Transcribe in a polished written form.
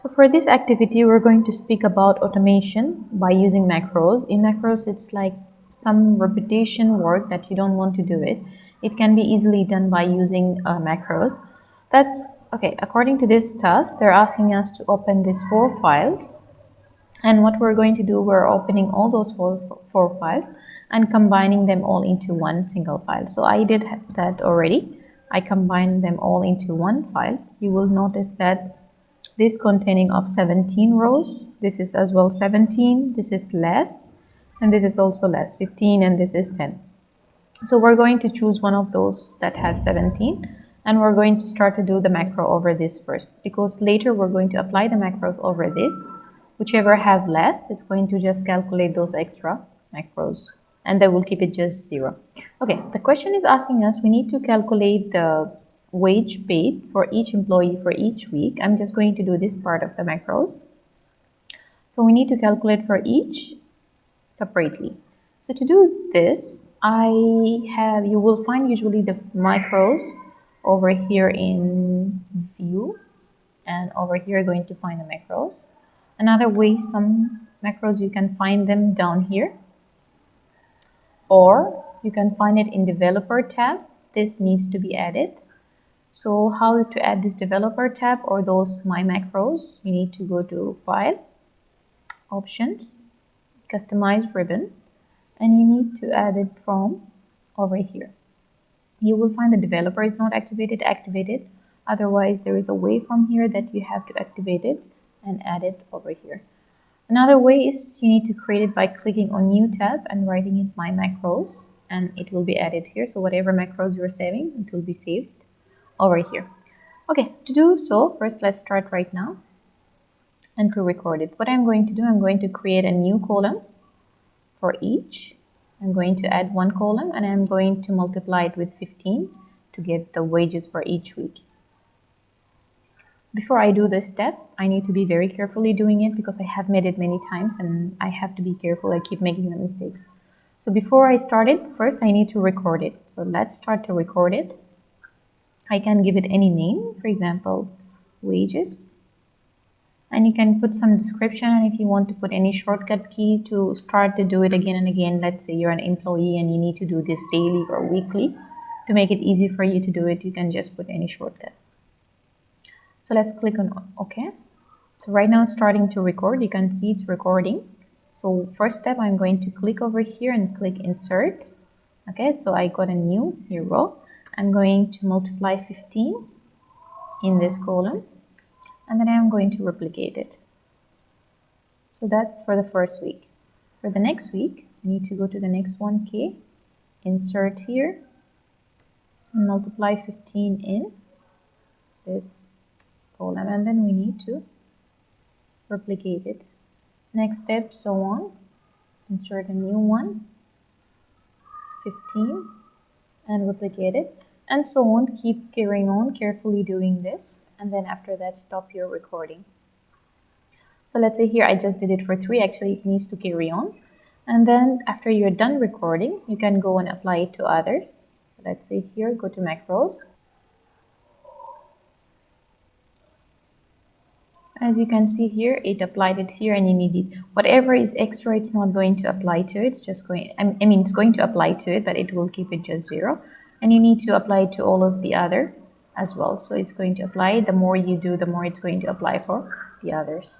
So for this activity, we're going to speak about automation by using macros. In macros, it's like some repetition work that you don't want to do it. It can be easily done by using macros. That's okay. According to this task, they're asking us to open these 4 files. And what we're going to do, we're opening all those four files and combining them all into one single file. So I did that already. I combined them all into one file. You will notice that this containing of 17 rows, this is as well 17, this is less, and this is also less, 15, and this is 10. So we're going to choose one of those that have 17, and we're going to start to do the macro over this first, because later we're going to apply the macros over this. Whichever have less, it's going to just calculate those extra macros, and they will keep it just 0. Okay, the question is asking us, we need to calculate the wage paid for each employee for each week. I'm just going to do this part of the macros. So we need to calculate for each separately. So to do this, you will find usually the macros over here in view, and over here you're going to find the macros. Another way, some macros you can find them down here, or you can find it in developer tab. This needs to be added. So how to add this developer tab or those my macros? You need to go to File, Options, Customize ribbon, and you need to add it from over here. You will find the developer is not activated. Otherwise, there is a way from here that you have to activate it and add it over here. Another way is you need to create it by clicking on New tab and writing it My Macros, and it will be added here. So whatever macros you're saving, it will be saved over here. Okay, to do so, first let's start right now and to record it. What I'm going to do, I'm going to create a new column for each. I'm going to add one column and I'm going to multiply it with 15 to get the wages for each week. Before I do this step, I need to be very carefully doing it because I have made it many times and I have to be careful. I keep making the mistakes. So before I start it, first I need to record it. So let's start to record it. I can give it any name, for example, wages. And you can put some description, and if you want to put any shortcut key to start to do it again and again, let's say you're an employee and you need to do this daily or weekly, to make it easy for you to do it, you can just put any shortcut. So let's click on OK. So right now it's starting to record. You can see it's recording. So first step, I'm going to click over here and click Insert. Okay, so I got a new row. I'm going to multiply 15 in this column, and then I'm going to replicate it. So that's for the first week. For the next week, I need to go to the next one, K, insert here, and multiply 15 in this column, and then we need to replicate it. Next step, so on, insert a new one, 15, and replicate it, and so on. Keep carrying on, carefully doing this, and then after that stop your recording. So let's say here I just did it for 3. Actually it needs to carry on, and then after you're done recording, you can go and apply it to others. So let's say here, go to macros. As you can see here, it applied it here, and you need it. Whatever is extra, it's not going to apply to it. It's just going, it's going to apply to it, but it will keep it just 0. And you need to apply it to all of the other as well. So it's going to apply. The more you do, the more it's going to apply for the others.